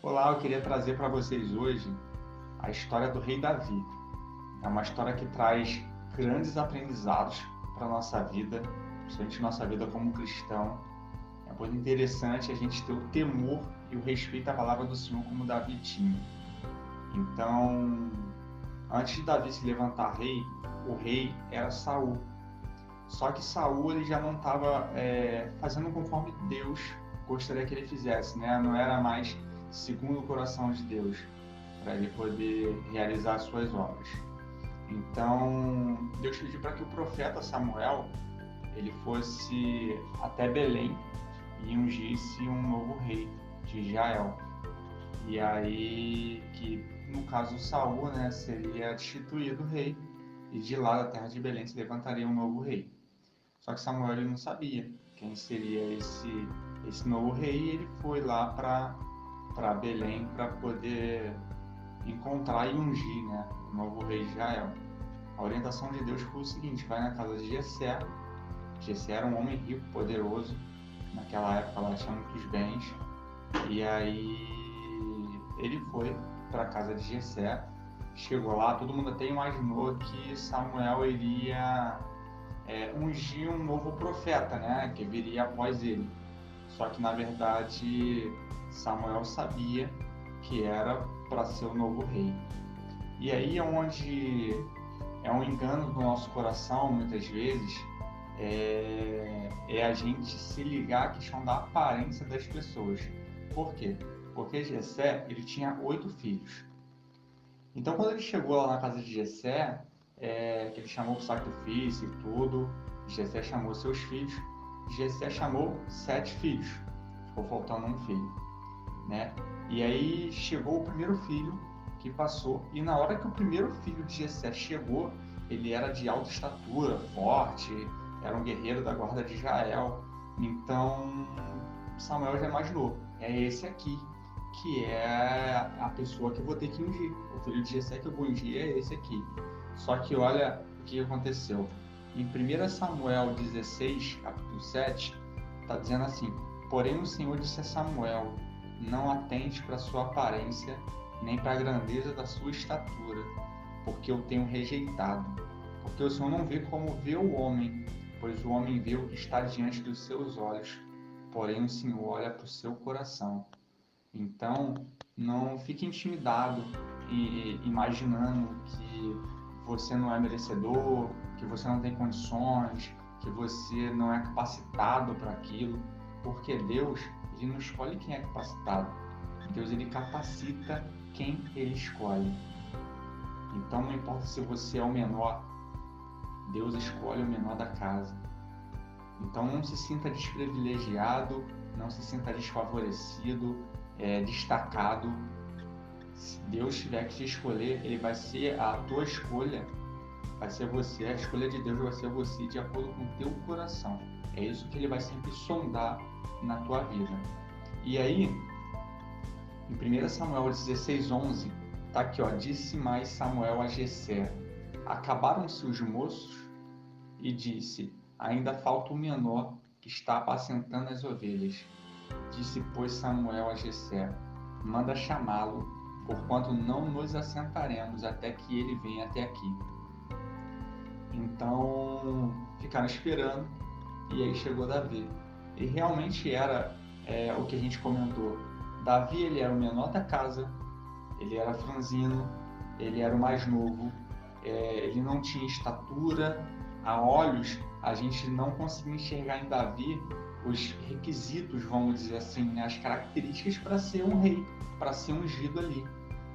Olá, eu queria trazer para vocês hoje a história do rei Davi. É uma história que traz grandes aprendizados para a nossa vida, principalmente nossa vida como cristão. É muito interessante a gente ter o temor e o respeito à palavra do Senhor como Davi tinha. Então, antes de Davi se levantar rei, o rei era Saul. Só que Saul ele já não estava fazendo conforme Deus gostaria que ele fizesse, né? Não era mais segundo o coração de Deus, para ele poder realizar as suas obras. Então, Deus pediu para que o profeta Samuel ele fosse até Belém e ungisse um novo rei de Israel. E aí, que no caso Saul, né, seria destituído rei, e de lá da terra de Belém se levantaria um novo rei. Só que Samuel ele não sabia quem seria esse novo rei, e ele foi lá para Belém para poder encontrar e ungir, né, o novo rei de Israel. A orientação de Deus foi o seguinte: vai na casa de Jessé. Jessé era um homem rico, poderoso, naquela época lá tinha muitos bens, e aí ele foi para a casa de Jessé. Chegou lá, todo mundo até imaginou que Samuel iria ungir um novo profeta, né, que viria após ele. Só que na verdade Samuel sabia que era para ser o novo rei. E aí é onde é um engano do nosso coração, muitas vezes, a gente se ligar à questão da aparência das pessoas. Por quê? Porque Jessé ele tinha 8 filhos. Então quando ele chegou lá na casa de Jessé, que ele chamou para o sacrifício e tudo, Jessé chamou seus filhos, Jessé chamou 7 filhos, ficou faltando um filho, né? E aí chegou o primeiro filho que passou, e na hora que o primeiro filho de Jessé chegou, ele era de alta estatura, forte, era um guerreiro da guarda de Israel. Então Samuel já imaginou, é esse aqui que é a pessoa que eu vou ter que ungir, o filho de Jessé que eu vou ungir é esse aqui. Só que olha o que aconteceu. Em 1 Samuel 16, capítulo 7, está dizendo assim: porém o Senhor disse a Samuel, não atente para a sua aparência, nem para a grandeza da sua estatura, porque eu tenho rejeitado. Porque o Senhor não vê como vê o homem, pois o homem vê o que está diante dos seus olhos, porém o Senhor olha para o seu coração. Então, não fique intimidado e imaginando que você não é merecedor, que você não tem condições, que você não é capacitado para aquilo, porque Deus ele não escolhe quem é capacitado. Deus ele capacita quem ele escolhe. Então, não importa se você é o menor, Deus escolhe o menor da casa. Então, não se sinta desprivilegiado, não se sinta desfavorecido, destacado. Se Deus tiver que te escolher, ele vai ser a tua escolha, vai ser você, a escolha de Deus vai ser você de acordo com o teu coração. É isso que ele vai sempre sondar na tua vida. E aí, em 1 Samuel 16:11, tá aqui, ó: disse mais Samuel a Jessé: acabaram-se os moços? E disse: ainda falta o menor que está apacentando as ovelhas. Disse, pois, Samuel a Jessé: manda chamá-lo, porquanto não nos assentaremos até que ele venha até aqui. Então, ficaram esperando, e aí chegou Davi. E realmente era o que a gente comentou. Davi ele era o menor da casa, ele era franzino, ele era o mais novo, ele não tinha estatura. A olhos, a gente não conseguia enxergar em Davi os requisitos, vamos dizer assim, né? As características para ser um rei, para ser ungido ali.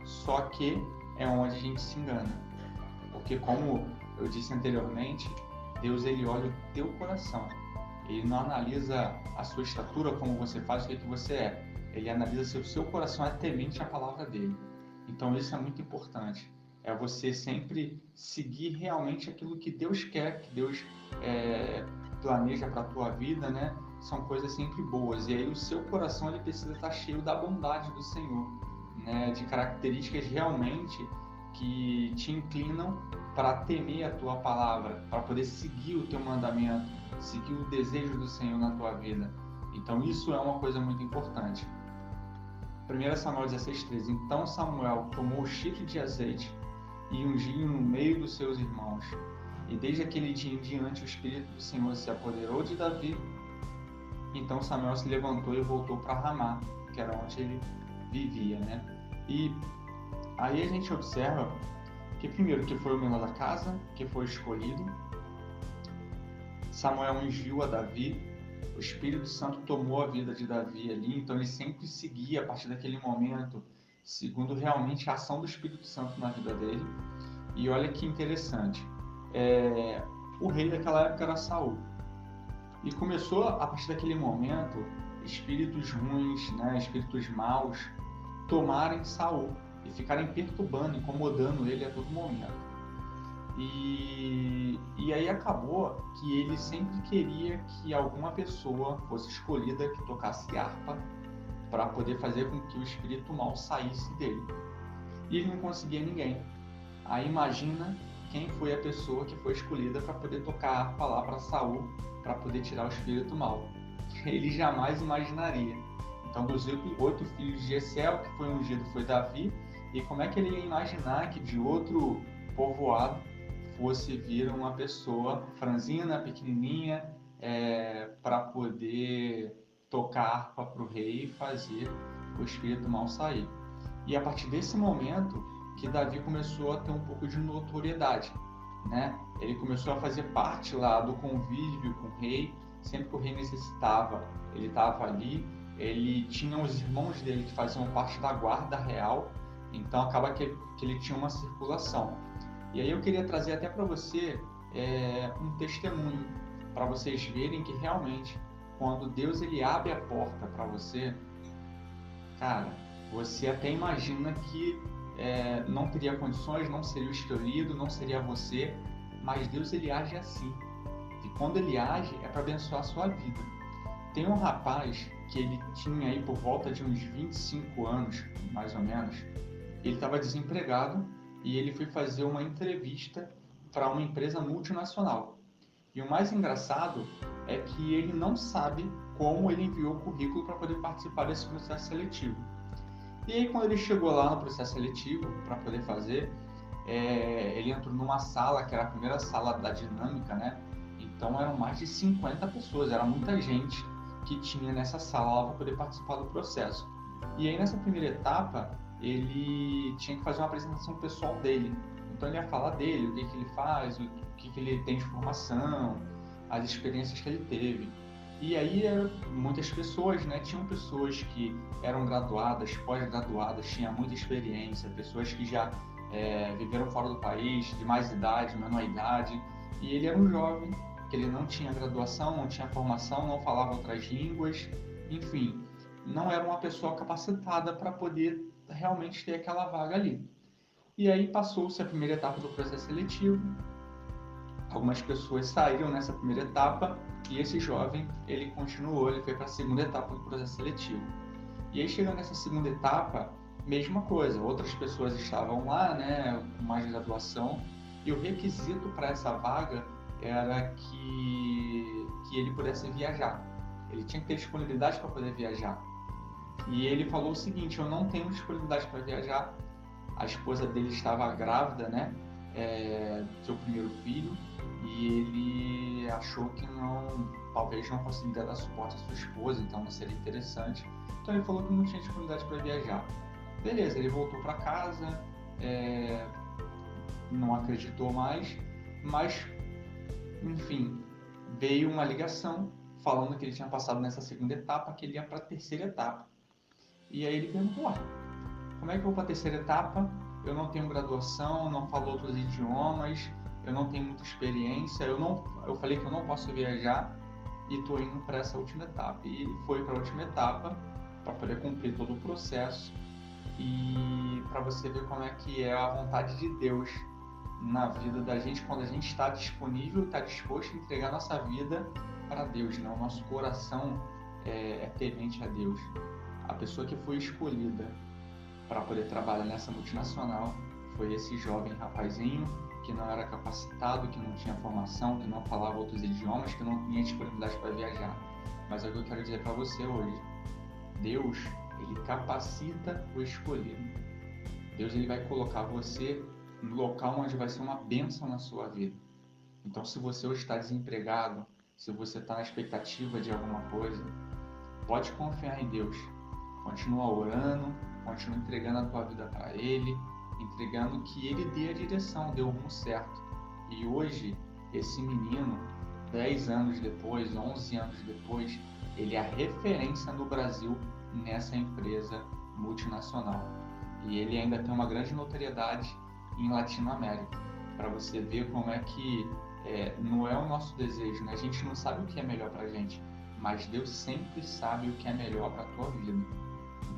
Só que é onde a gente se engana. Porque, como eu disse anteriormente, Deus ele olha o teu coração. Ele não analisa a sua estatura, como você faz, o que você é. Ele analisa se o seu coração é temente à palavra dele. Então isso é muito importante. É você sempre seguir realmente aquilo que Deus quer, que Deus planeja para a tua vida, né? São coisas sempre boas. E aí o seu coração ele precisa estar cheio da bondade do Senhor, né? De características realmente que te inclinam para temer a tua palavra, para poder seguir o teu mandamento, seguir o desejo do Senhor na tua vida. Então isso é uma coisa muito importante. 1 Samuel 16:13. Então Samuel tomou o chifre de azeite e ungiu no meio dos seus irmãos. E desde aquele dia em diante o Espírito do Senhor se apoderou de Davi. Então Samuel se levantou e voltou para Ramá, que era onde ele vivia, né? E aí a gente observa que primeiro que foi o menor da casa, que foi escolhido. Samuel ungiu a Davi. O Espírito Santo tomou a vida de Davi ali, então ele sempre seguia a partir daquele momento, segundo realmente a ação do Espírito Santo na vida dele. E olha que interessante, o rei daquela época era Saul. E começou, a partir daquele momento, espíritos ruins, né, espíritos maus, tomarem Saul e ficarem perturbando, incomodando ele a todo momento. E aí acabou que ele sempre queria que alguma pessoa fosse escolhida que tocasse harpa para poder fazer com que o espírito mal saísse dele. E ele não conseguia ninguém. Aí imagina quem foi a pessoa que foi escolhida para poder tocar harpa lá para Saul, para poder tirar o espírito mal. Ele jamais imaginaria. Então, dos 8 filhos de Jessé, o que foi ungido foi Davi. E como é que ele ia imaginar que de outro povoado fosse vir uma pessoa franzina, pequenininha, para poder tocar harpa para o rei e fazer o espírito mal sair. E a partir desse momento que Davi começou a ter um pouco de notoriedade, né? Ele começou a fazer parte lá do convívio com o rei. Sempre que o rei necessitava, ele estava ali. Ele tinha os irmãos dele que faziam parte da guarda real, então acaba que ele tinha uma circulação. E aí eu queria trazer até para você um testemunho, para vocês verem que realmente, quando Deus ele abre a porta para você, cara, você até imagina que não teria condições, não seria o escolhido, não seria você, mas Deus ele age assim. E quando ele age, é para abençoar a sua vida. Tem um rapaz que ele tinha aí por volta de uns 25 anos, mais ou menos. Ele estava desempregado e ele foi fazer uma entrevista para uma empresa multinacional. E o mais engraçado é que ele não sabe como ele enviou o currículo para poder participar desse processo seletivo. E aí, quando ele chegou lá no processo seletivo para poder fazer, ele entrou numa sala, que era a primeira sala da dinâmica, né? Então eram mais de 50 pessoas, era muita gente que tinha nessa sala para poder participar do processo. E aí, nessa primeira etapa, ele tinha que fazer uma apresentação pessoal dele. Então ele ia falar dele, o que ele faz, o que ele tem de formação, as experiências que ele teve. E aí muitas pessoas, né, tinham pessoas que eram graduadas, pós-graduadas, tinham muita experiência, pessoas que já viveram fora do país, de mais idade, menor idade. E ele era um jovem, que ele não tinha graduação, não tinha formação, não falava outras línguas, enfim, não era uma pessoa capacitada para poder realmente ter aquela vaga ali. E aí passou-se a primeira etapa do processo seletivo, algumas pessoas saíram nessa primeira etapa e esse jovem, ele continuou, ele foi para a segunda etapa do processo seletivo. E aí chegando nessa segunda etapa, mesma coisa, outras pessoas estavam lá, né, com mais graduação, e o requisito para essa vaga era que ele pudesse viajar. Ele tinha que ter disponibilidade para poder viajar. E ele falou o seguinte: eu não tenho disponibilidade para viajar. A esposa dele estava grávida, né, do seu primeiro filho, e ele achou que talvez não conseguiria dar suporte à sua esposa, então não seria interessante. Então ele falou que não tinha disponibilidade para viajar. Beleza, ele voltou para casa, não acreditou mais, mas, enfim, veio uma ligação falando que ele tinha passado nessa segunda etapa, que ele ia para a terceira etapa. E aí ele perguntou: como é que eu vou para a terceira etapa? Eu não tenho graduação, não falo outros idiomas, eu não tenho muita experiência, eu falei que eu não posso viajar e estou indo para essa última etapa. E ele foi para a última etapa para poder cumprir todo o processo e para você ver como é que é a vontade de Deus na vida da gente, quando a gente está disponível, está disposto a entregar nossa vida para Deus, né? O nosso coração é temente a Deus. A pessoa que foi escolhida para poder trabalhar nessa multinacional foi esse jovem rapazinho que não era capacitado, que não tinha formação, que não falava outros idiomas, que não tinha disponibilidade para viajar. Mas é o que eu quero dizer para você hoje: Deus, ele capacita o escolhido. Deus ele vai colocar você no local onde vai ser uma bênção na sua vida. Então, se você hoje está desempregado, se você está na expectativa de alguma coisa, pode confiar em Deus. Continua orando, continua entregando a tua vida para Ele, entregando que Ele dê a direção, dê o rumo certo. E hoje, esse menino, 10 anos depois, 11 anos depois, ele é a referência no Brasil nessa empresa multinacional. E ele ainda tem uma grande notoriedade em Latinoamérica, para você ver como é que não é o nosso desejo, né? A gente não sabe o que é melhor para a gente, mas Deus sempre sabe o que é melhor para a tua vida.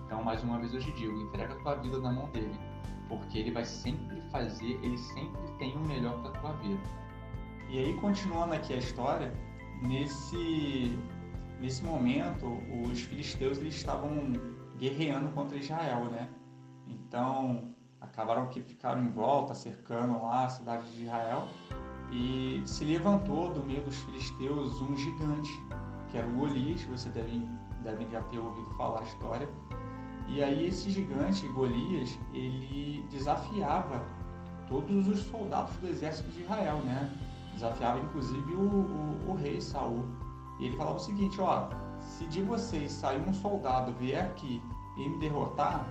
Então, mais uma vez eu te digo, entrega a tua vida na mão dele, porque ele vai sempre fazer, ele sempre tem o melhor para a tua vida. E aí, continuando aqui a história, nesse momento, os filisteus eles estavam guerreando contra Israel, né? Então, acabaram que ficaram em volta, cercando lá a cidade de Israel, e se levantou do meio dos filisteus um gigante, que era o Golias, você devem já ter ouvido falar a história. E aí esse gigante, Golias, ele desafiava todos os soldados do exército de Israel, né? Desafiava inclusive o rei Saul. E ele falava o seguinte, ó, se de vocês sair um soldado vier aqui e me derrotar,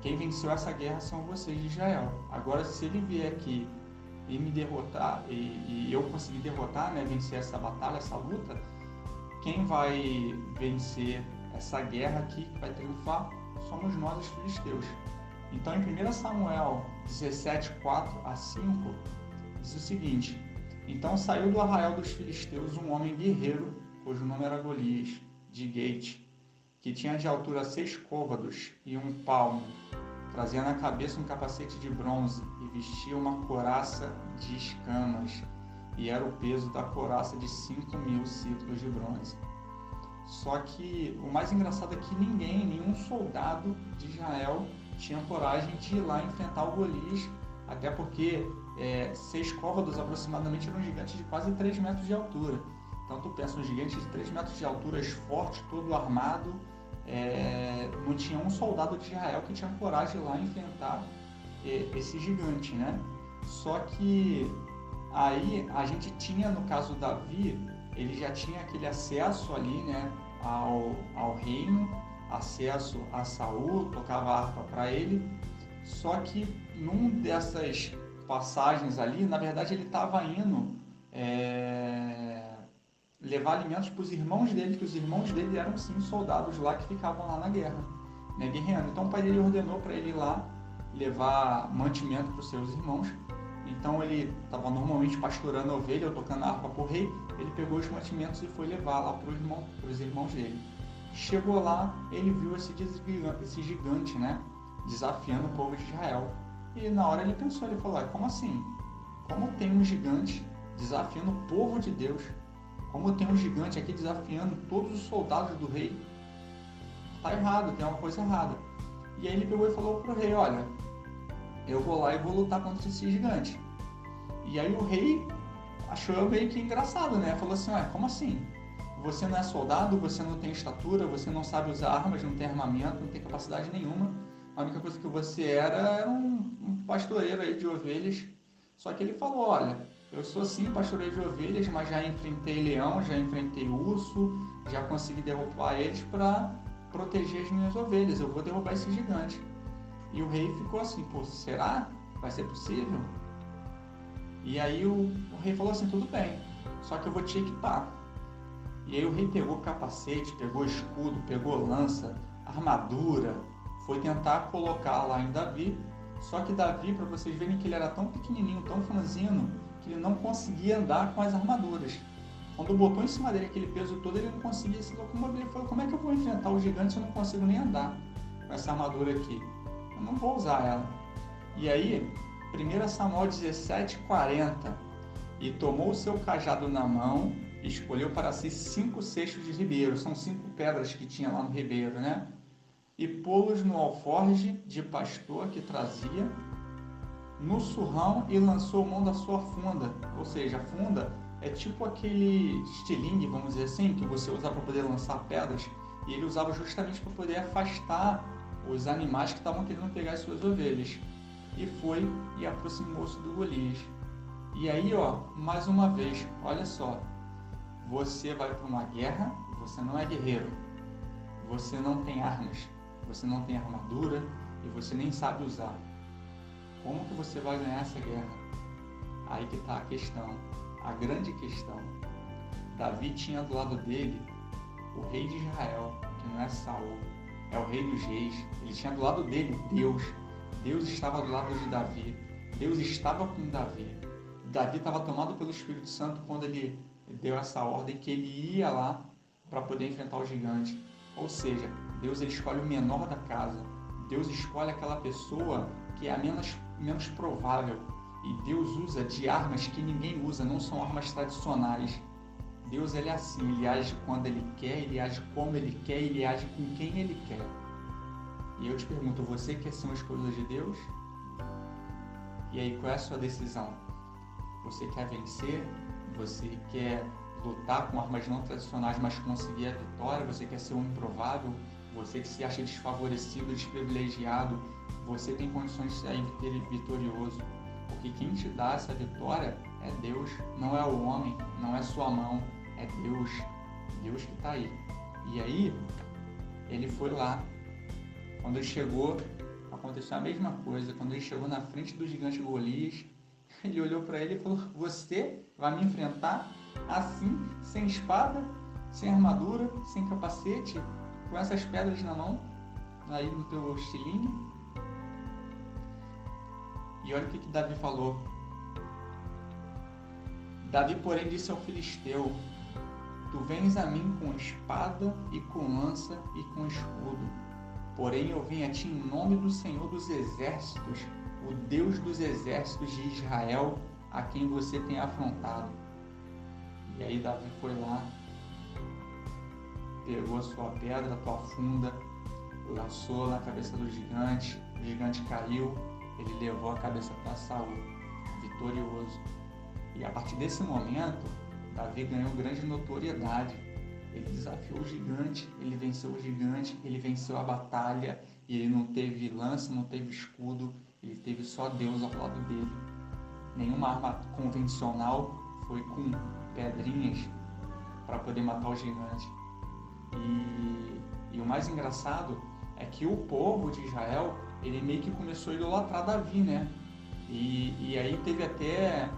quem venceu essa guerra são vocês de Israel. Agora, se ele vier aqui e me derrotar, e eu conseguir derrotar, né, vencer essa batalha, essa luta, quem vai vencer essa guerra aqui, que vai triunfar, somos nós os filisteus. Então, em 1 Samuel 17, 4 a 5, diz o seguinte, então saiu do arraial dos filisteus um homem guerreiro, cujo nome era Golias, de Gate, que tinha de altura 6 côvados e 1 palmo, trazia na cabeça um capacete de bronze e vestia uma couraça de escamas, e era o peso da couraça de 5.000 ciclos de bronze. Só que o mais engraçado é que nenhum soldado de Israel tinha coragem de ir lá enfrentar o Golias, até porque 6 côvados aproximadamente era um gigante de quase 3 metros de altura. Então tu pensa, um gigante de 3 metros de altura, forte, todo armado, não tinha um soldado de Israel que tinha coragem de ir lá enfrentar esse gigante, né? Só que aí a gente tinha, no caso Davi, ele já tinha aquele acesso ali, né, ao reino, acesso a Saul, tocava a harpa para ele, só que num dessas passagens ali, na verdade ele estava indo levar alimentos para os irmãos dele, que os irmãos dele eram sim soldados lá que ficavam lá na guerra, né, guerreando. Então o pai dele ordenou para ele ir lá levar mantimento para os seus irmãos. Então ele estava normalmente pastorando a ovelha ou tocando a harpa para o rei, ele pegou os mantimentos e foi levar lá para os irmãos dele. Chegou lá, ele viu esse gigante, né, desafiando o povo de Israel. E na hora ele pensou, ele falou, como assim? Como tem um gigante desafiando o povo de Deus? Como tem um gigante aqui desafiando todos os soldados do rei? Está errado, tem uma coisa errada. E aí ele pegou e falou para o rei, olha, eu vou lá e vou lutar contra esse gigante. E aí o rei achou meio que engraçado, né? Falou assim, como assim? Você não é soldado, você não tem estatura, você não sabe usar armas, não tem armamento, não tem capacidade nenhuma. A única coisa que você era um pastoreiro aí de ovelhas. Só que ele falou, olha, eu sou sim pastoreiro de ovelhas, mas já enfrentei leão, já enfrentei urso, já consegui derrubar eles para proteger as minhas ovelhas. Eu vou derrubar esse gigante. E o rei ficou assim, pô, será? Vai ser possível? E aí o rei falou assim, tudo bem, só que eu vou te equipar. E aí o rei pegou capacete, pegou escudo, pegou lança, armadura, foi tentar colocar lá em Davi. Só que Davi, para vocês verem que ele era tão pequenininho, tão franzino, que ele não conseguia andar com as armaduras. Quando botou em cima dele aquele peso todo, ele não conseguia se locomover. Ele falou, como é que eu vou enfrentar o gigante se eu não consigo nem andar com essa armadura aqui? Eu não vou usar ela. E aí, 1 Samuel 17:40, e tomou o seu cajado na mão, e escolheu para si 5 cestos de ribeiro, são 5 pedras que tinha lá no ribeiro, né? E pô-los no alforje de pastor que trazia, no surrão, e lançou mão da sua funda. Ou seja, a funda é tipo aquele estilingue, vamos dizer assim, que você usa para poder lançar pedras. e ele usava justamente para poder afastar os animais que estavam querendo pegar as suas ovelhas. E foi e aproximou-se do Golias. E aí, mais uma vez, olha só, você vai para uma guerra, você não é guerreiro, você não tem armas, você não tem armadura e você nem sabe usar. Como que você vai ganhar essa guerra? Aí que está a questão, a grande questão. Davi tinha do lado dele o rei de Israel, que não é Saul, é o rei dos reis. Ele tinha do lado dele Deus. Deus estava do lado de Davi. Deus estava com Davi. Davi estava tomado pelo Espírito Santo quando ele deu essa ordem que ele ia lá para poder enfrentar o gigante. Ou seja, Deus ele escolhe o menor da casa. Deus escolhe aquela pessoa que é a menos provável. E Deus usa de armas que ninguém usa, não são armas tradicionais. Deus ele é assim, ele age quando ele quer, ele age como ele quer, ele age com quem ele quer. E eu te pergunto, você quer ser uma escolha de Deus? E aí, qual é a sua decisão? Você quer vencer? Você quer lutar com armas não tradicionais, mas conseguir a vitória? Você quer ser um improvável? Você que se acha desfavorecido, desprivilegiado? Você tem condições de sair vitorioso? Porque quem te dá essa vitória é Deus, não é o homem, não é sua mão, é Deus. Deus que está aí. E aí, ele foi lá. Quando ele chegou, aconteceu a mesma coisa. Quando ele chegou na frente do gigante Golias, ele olhou para ele e falou: você vai me enfrentar assim, sem espada, sem armadura, sem capacete, com essas pedras na mão, aí no teu estilingue? E olha o que Davi falou. Davi, porém, disse ao filisteu: tu vens a mim com espada e com lança e com escudo. Porém, eu vim a ti em nome do Senhor dos Exércitos, o Deus dos Exércitos de Israel, a quem você tem afrontado. E aí Davi foi lá, pegou a sua pedra, a tua funda, lançou na cabeça do gigante, o gigante caiu, ele levou a cabeça para Saul, vitorioso. E a partir desse momento, Davi ganhou grande notoriedade. Ele desafiou o gigante, ele venceu o gigante, ele venceu a batalha, e ele não teve lança, não teve escudo, ele teve só Deus ao lado dele. Nenhuma arma convencional, foi com pedrinhas para poder matar o gigante. E o mais engraçado é que o povo de Israel, ele meio que começou a idolatrar Davi, né? E aí teve até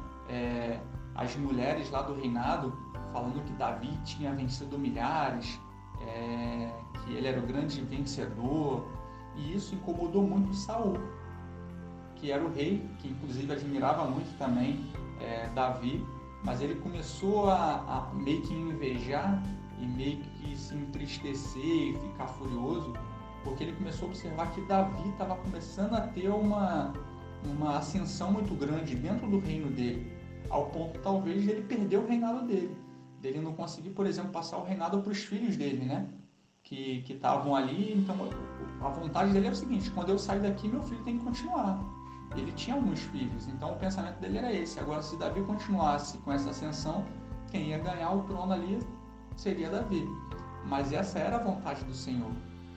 as mulheres lá do reinado falando que Davi tinha vencido milhares, que ele era o grande vencedor, e isso incomodou muito Saul, que era o rei, que inclusive admirava muito também Davi, mas ele começou a meio que invejar e meio que se entristecer e ficar furioso, porque ele começou a observar que Davi estava começando a ter uma ascensão muito grande dentro do reino dele, ao ponto talvez de ele perder o reinado dele não conseguir, por exemplo, passar o reinado para os filhos dele, né? Que estavam ali. Então a vontade dele era o seguinte: quando eu sair daqui, meu filho tem que continuar. Ele tinha alguns filhos, então o pensamento dele era esse. Agora, se Davi continuasse com essa ascensão, quem ia ganhar o trono ali seria Davi. Mas essa era a vontade do Senhor.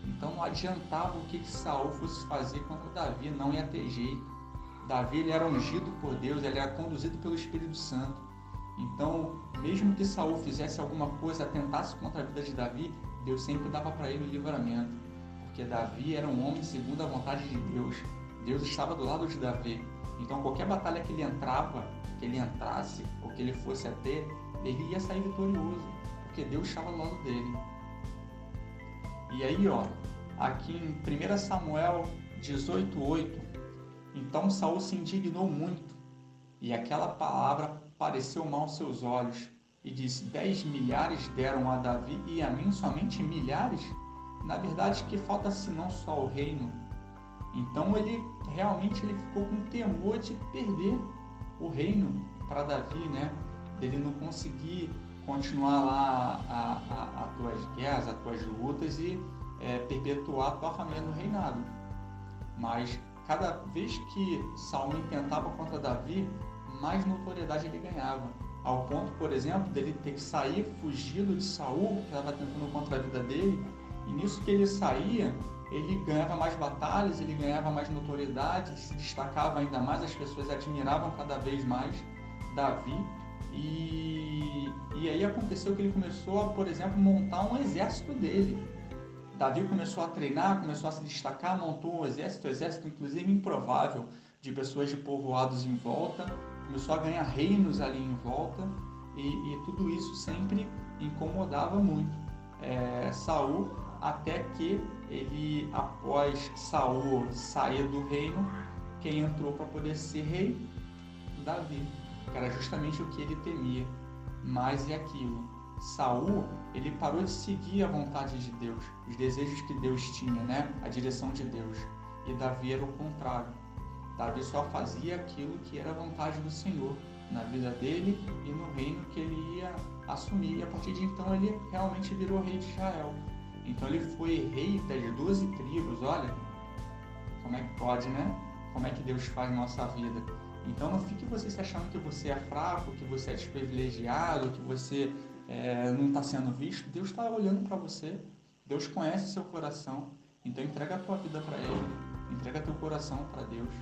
Então não adiantava o que Saul fosse fazer contra Davi, não ia ter jeito. Davi ele era ungido por Deus, ele era conduzido pelo Espírito Santo. Então, mesmo que Saul fizesse alguma coisa, atentasse contra a vida de Davi, Deus sempre dava para ele o livramento, porque Davi era um homem segundo a vontade de Deus. Deus estava do lado de Davi. Então, qualquer batalha que ele entrasse, ou que ele fosse a ter, ele ia sair vitorioso, porque Deus estava do lado dele. E aí, aqui em 1 Samuel 18:8, então Saul se indignou muito, e aquela palavra pareceu mal aos seus olhos, e disse: 10 milhares deram a Davi, e a mim somente milhares? Na verdade, que falta senão só o reino? Então ele ficou com temor de perder o reino para Davi, né? Dele não conseguir continuar lá as tuas guerras, as tuas lutas e perpetuar a tua família no reinado. Mas cada vez que Saul intentava contra Davi, mais notoriedade ele ganhava, ao ponto, por exemplo, dele ter que sair fugido de Saul, que estava tentando contra a vida dele, E nisso que ele saía, ele ganhava mais batalhas, ele ganhava mais notoriedade, se destacava ainda mais, as pessoas admiravam cada vez mais Davi. E aí aconteceu que ele começou a, por exemplo, montar um exército dele. Davi começou a treinar, começou a se destacar, montou um exército inclusive improvável, de pessoas de povoados em volta, começou a ganhar reinos ali em volta, e tudo isso sempre incomodava muito Saul, até que ele, após Saul sair do reino, quem entrou para poder ser rei? Davi, que era justamente o que ele temia. Mas é aquilo, Saul, ele parou de seguir a vontade de Deus, os desejos que Deus tinha, né? A direção de Deus. E Davi era o contrário. Davi só fazia aquilo que era a vontade do Senhor na vida dele e no reino que ele ia assumir. E a partir de então ele realmente virou rei de Israel. Então ele foi rei das 12 tribos. Olha, como é que pode, né? Como é que Deus faz na nossa vida. Então não fique você se achando que você é fraco, que você é desprivilegiado, que você não está sendo visto. Deus está olhando para você. Deus conhece o seu coração. Então entrega a tua vida para Ele. Entrega teu coração para Deus.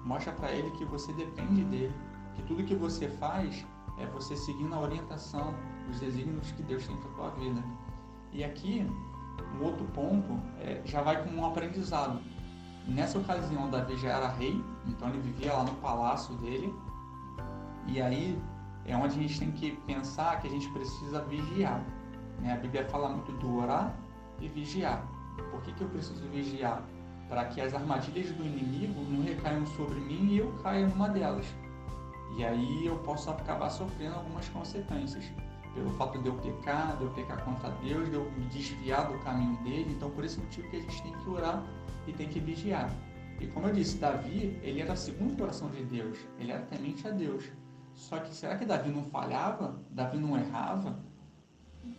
Mostra para Ele que você depende dEle. Que tudo que você faz é você seguindo a orientação, os desígnios que Deus tem para a tua vida. E aqui, um outro ponto, já vai como um aprendizado. Nessa ocasião, Davi já era rei, então ele vivia lá no palácio dele. E aí é onde a gente tem que pensar que a gente precisa vigiar. Né? A Bíblia fala muito do orar e vigiar. Por que eu preciso vigiar? Para que as armadilhas do inimigo não recaiam sobre mim e eu caia numa delas. E aí eu posso acabar sofrendo algumas consequências. Pelo fato de eu pecar contra Deus, de eu me desviar do caminho dele. Então por esse motivo que a gente tem que orar e tem que vigiar. E como eu disse, Davi, ele era segundo o coração de Deus. Ele era temente a Deus. Só que será que Davi não falhava? Davi não errava?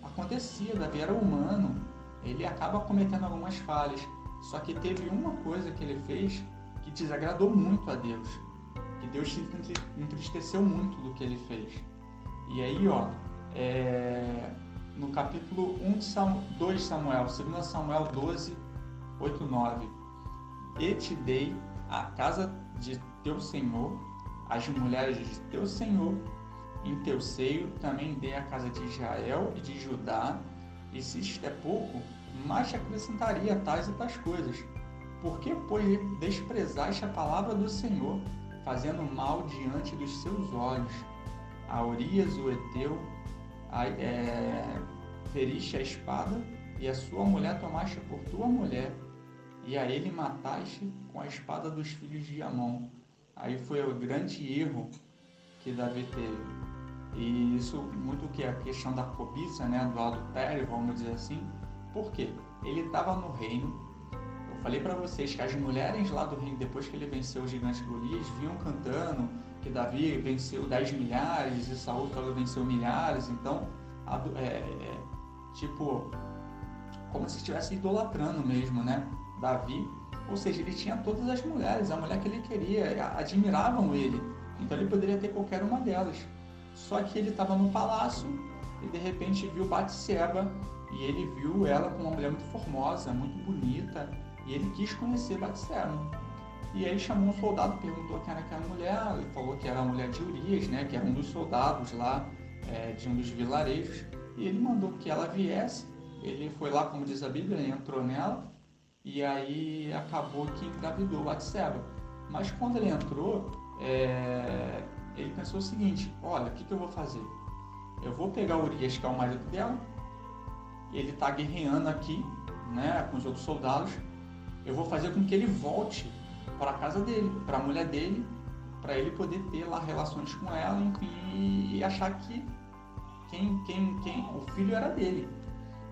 Acontecia, Davi era humano. Ele acaba cometendo algumas falhas. Só que teve uma coisa que ele fez que desagradou muito a Deus. Que Deus se entristeceu muito do que ele fez. E aí, no capítulo 2 de Samuel, 2 Samuel 12, 8, 9. E te dei a casa de teu Senhor, as mulheres de teu Senhor, em teu seio também dei a casa de Israel e de Judá, e se isto é pouco, mais te acrescentaria tais e tais coisas. Por que, pois, desprezaste a palavra do Senhor, fazendo mal diante dos seus olhos? A Urias, o Eteu, feriste a espada, e a sua mulher tomaste por tua mulher, e a ele mataste com a espada dos filhos de Amon. Aí foi o grande erro que Davi teve. E isso muito que é a questão da cobiça, né, do adultério, vamos dizer assim. Por quê? Ele estava no reino. Eu falei para vocês que as mulheres lá do reino, depois que ele venceu o gigante Golias, vinham cantando que Davi venceu 10 milhares e Saul venceu milhares. Então, como se estivesse idolatrando mesmo, né? Davi, ou seja, ele tinha todas as mulheres, a mulher que ele queria, admiravam ele, então ele poderia ter qualquer uma delas. Só que ele estava no palácio e de repente viu Batseba, e ele viu ela como uma mulher muito formosa, muito bonita, e ele quis conhecer Batseba. E aí chamou um soldado, perguntou quem era aquela mulher, ele falou que era a mulher de Urias, né, que era um dos soldados lá, de um dos vilarejos, e ele mandou que ela viesse. Ele foi lá, como diz a Bíblia, entrou nela, e aí acabou que engravidou Batseba. Mas quando ele entrou, ele pensou o seguinte: olha, o que eu vou fazer? Eu vou pegar Urias, que é o marido dela, ele está guerreando aqui, né, com os outros soldados, eu vou fazer com que ele volte para a casa dele, para a mulher dele, para ele poder ter lá relações com ela, enfim, e achar que o filho era dele.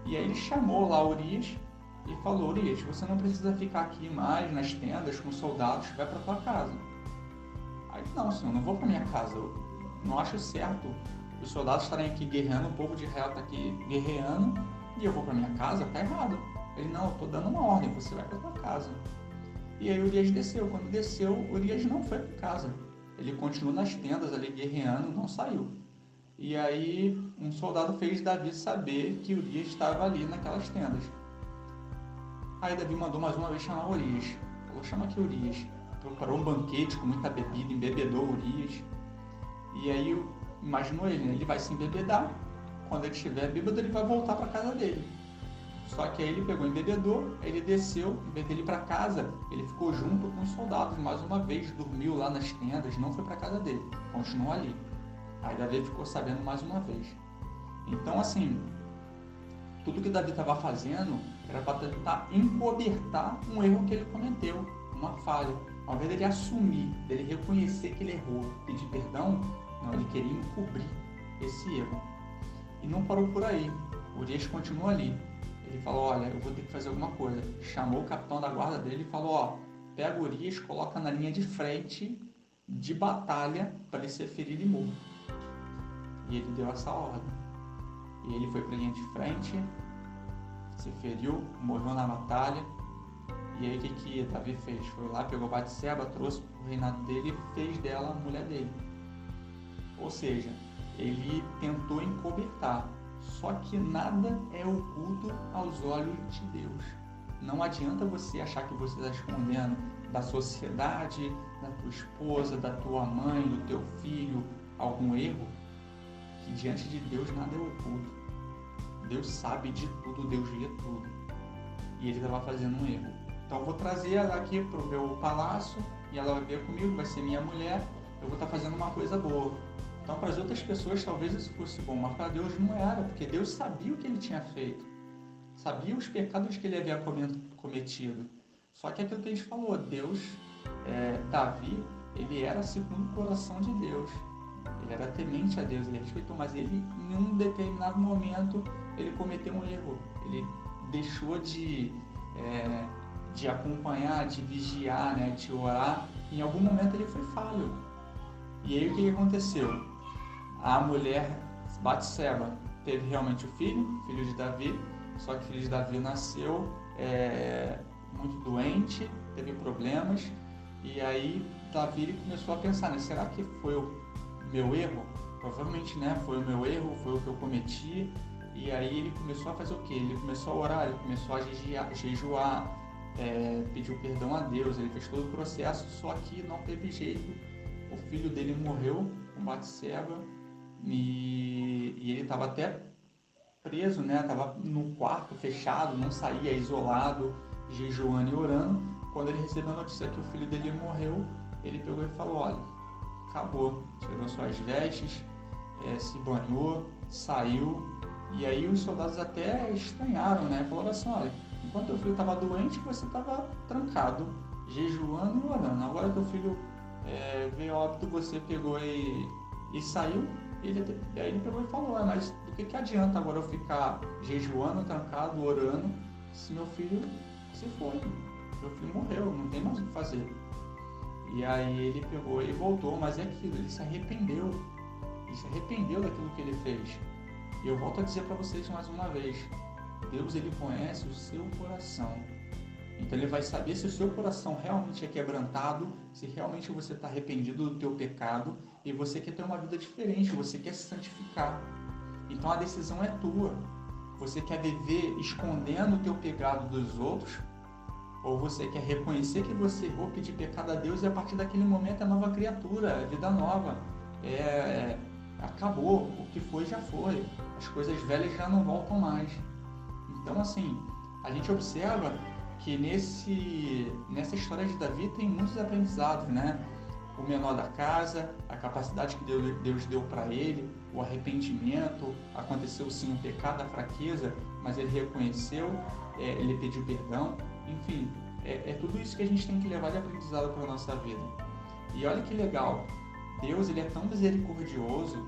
E aí ele chamou lá Urias e falou: Urias, você não precisa ficar aqui mais nas tendas com os soldados, vai para tua casa. Aí, não, senhor, não vou para minha casa, eu não acho certo os soldados estarem aqui guerreando, o povo de Israel está aqui guerreando, e eu vou para minha casa, tá errado. Ele: não, eu estou dando uma ordem, você vai para tua casa. E aí Urias desceu. Quando desceu, Urias não foi para casa, ele continuou nas tendas ali guerreando, não saiu. E aí um soldado fez Davi saber que Urias estava ali naquelas tendas. Aí Davi mandou mais uma vez chamar Urias. Falou, chama aqui Urias. Preparou um banquete com muita bebida, embebedou Urias. E aí, imaginou ele, né? Ele vai se embebedar. Quando ele estiver bêbado, ele vai voltar para casa dele. Só que aí ele pegou, embebedou, ele desceu, em vez dele ir para casa, ele ficou junto com os soldados mais uma vez, dormiu lá nas tendas, não foi para casa dele, continuou ali. Aí Davi ficou sabendo mais uma vez. Então, assim, tudo que Davi estava fazendo era para tentar encobertar um erro que ele cometeu, uma falha. Ao invés dele assumir, dele reconhecer que ele errou, pedir perdão, não, ele queria encobrir esse erro. E não parou por aí. Urias continuou ali. Ele falou, olha, eu vou ter que fazer alguma coisa. Chamou o capitão da guarda dele e falou, ó, pega Urias, coloca na linha de frente de batalha para ele ser ferido e morto. E ele deu essa ordem. E ele foi para a linha de frente, se feriu, morreu na batalha. E aí o que Davi fez? Foi lá, pegou Batseba, trouxe para o reinado dele e fez dela a mulher dele. Ou seja, ele tentou encobertar. Só que nada é oculto aos olhos de Deus. Não adianta você achar que você está escondendo da sociedade, da tua esposa, da tua mãe, do teu filho, algum erro, que diante de Deus nada é oculto. Deus sabe de tudo, Deus vê tudo. E ele estava fazendo um erro. Então eu vou trazer ela aqui para o meu palácio e ela vai ver comigo, vai ser minha mulher, eu vou estar fazendo uma coisa boa. Então, para as outras pessoas, talvez isso fosse bom, mas para Deus não era, porque Deus sabia o que ele tinha feito, sabia os pecados que ele havia cometido. Só que aquilo que a gente falou, Davi, ele era segundo o coração de Deus, ele era temente a Deus, ele respeitou, mas ele, em um determinado momento, ele cometeu um erro, ele deixou de acompanhar, de vigiar, né, de orar, em algum momento ele foi falho. E aí o que aconteceu? A mulher Batseba teve realmente o filho de Davi, só que o filho de Davi nasceu muito doente, teve problemas, e aí Davi começou a pensar, né, será que foi o meu erro? Provavelmente, né, foi o meu erro, foi o que eu cometi, e aí ele começou a fazer o quê? Ele começou a orar, ele começou a jejuar, pediu perdão a Deus, ele fez todo o processo, só que não teve jeito, o filho dele morreu com Batseba, e ele estava até preso, né? Estava no quarto fechado, não saía, isolado, jejuando e orando. Quando ele recebeu a notícia que o filho dele morreu, ele pegou e falou, olha, acabou, tirou suas vestes, se banhou, saiu, e aí os soldados até estranharam, né? Falaram assim, olha, enquanto teu filho estava doente, você estava trancado, jejuando e orando. Agora teu filho veio óbito, você pegou e saiu. Aí ele pegou e falou, mas do que adianta agora eu ficar jejuando, trancado, orando, se meu filho se foi? Meu filho morreu, não tem mais o que fazer. E aí ele pegou e voltou, mas é aquilo, ele se arrependeu daquilo que ele fez. E eu volto a dizer para vocês mais uma vez, Deus, ele conhece o seu coração. Então ele vai saber se o seu coração realmente é quebrantado, se realmente você está arrependido do teu pecado e você quer ter uma vida diferente, você quer se santificar. Então a decisão é tua. Você quer viver escondendo o teu pecado dos outros, ou você quer reconhecer que você errou, pedir pecado a Deus e a partir daquele momento é nova criatura, é vida nova, acabou, o que foi já foi, as coisas velhas já não voltam mais. Então assim, a gente observa que nessa história de Davi tem muitos aprendizados, né? O menor da casa, a capacidade que Deus deu para ele, o arrependimento, aconteceu sim o pecado, a fraqueza, mas ele reconheceu, ele pediu perdão, enfim, é tudo isso que a gente tem que levar de aprendizado para a nossa vida. E olha que legal, Deus, ele é tão misericordioso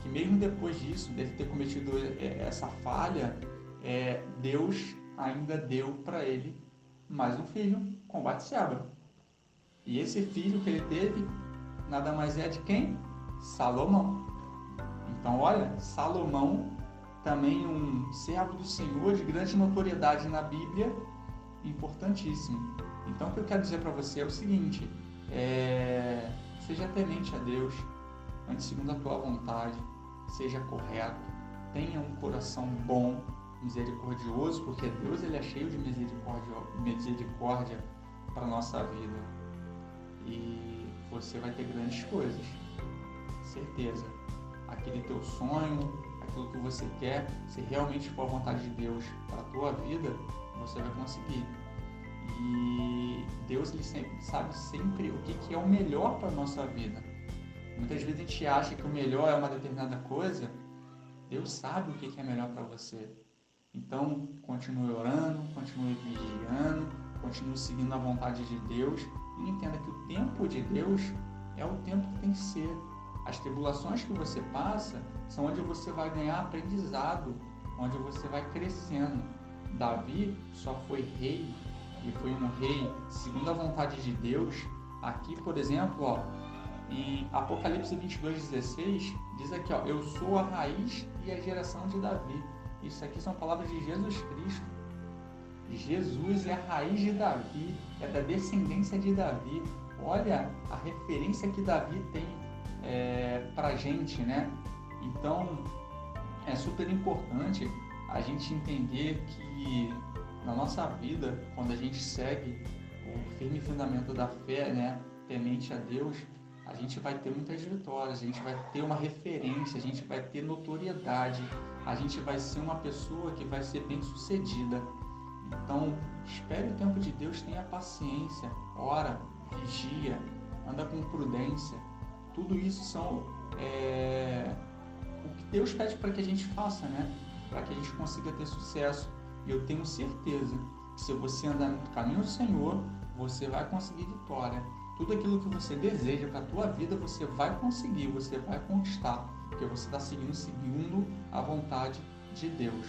que mesmo depois disso, dele ter cometido essa falha, Deus ainda deu para ele mais um filho com Batseba. E esse filho que ele teve, nada mais é de quem? Salomão. Então, olha, Salomão, também um servo do Senhor, de grande notoriedade na Bíblia, importantíssimo. Então, o que eu quero dizer para você é o seguinte, seja temente a Deus, ande segundo a tua vontade, seja correto, tenha um coração bom, misericordioso, porque Deus ele é cheio de misericórdia para a nossa vida. E você vai ter grandes coisas, certeza. Aquele teu sonho, aquilo que você quer, se realmente for a vontade de Deus para a tua vida, você vai conseguir. E Deus ele sabe sempre o que é o melhor para a nossa vida. Muitas vezes a gente acha que o melhor é uma determinada coisa. Deus sabe o que é melhor para você. Então, continue orando, continue vigiando, continue seguindo a vontade de Deus e entenda que o tempo de Deus é o tempo que tem que ser. As tribulações que você passa são onde você vai ganhar aprendizado, onde você vai crescendo. Davi só foi rei e foi um rei segundo a vontade de Deus. Aqui, por exemplo, em Apocalipse 22:16, diz aqui, eu sou a raiz e a geração de Davi. Isso aqui são palavras de Jesus Cristo. Jesus é a raiz de Davi, é da descendência de Davi. Olha a referência que Davi tem para a gente, né? Então, é super importante a gente entender que na nossa vida, quando a gente segue o firme fundamento da fé, né, temente a Deus, a gente vai ter muitas vitórias, a gente vai ter uma referência, a gente vai ter notoriedade, a gente vai ser uma pessoa que vai ser bem sucedida. Então, espere o tempo de Deus, tenha paciência, ora, vigia, anda com prudência. Tudo isso são o que Deus pede para que a gente faça, né? Para que a gente consiga ter sucesso. E eu tenho certeza que se você andar no caminho do Senhor, você vai conseguir vitória. Tudo aquilo que você deseja para a tua vida, você vai conseguir, você vai conquistar, porque você está seguindo a vontade de Deus.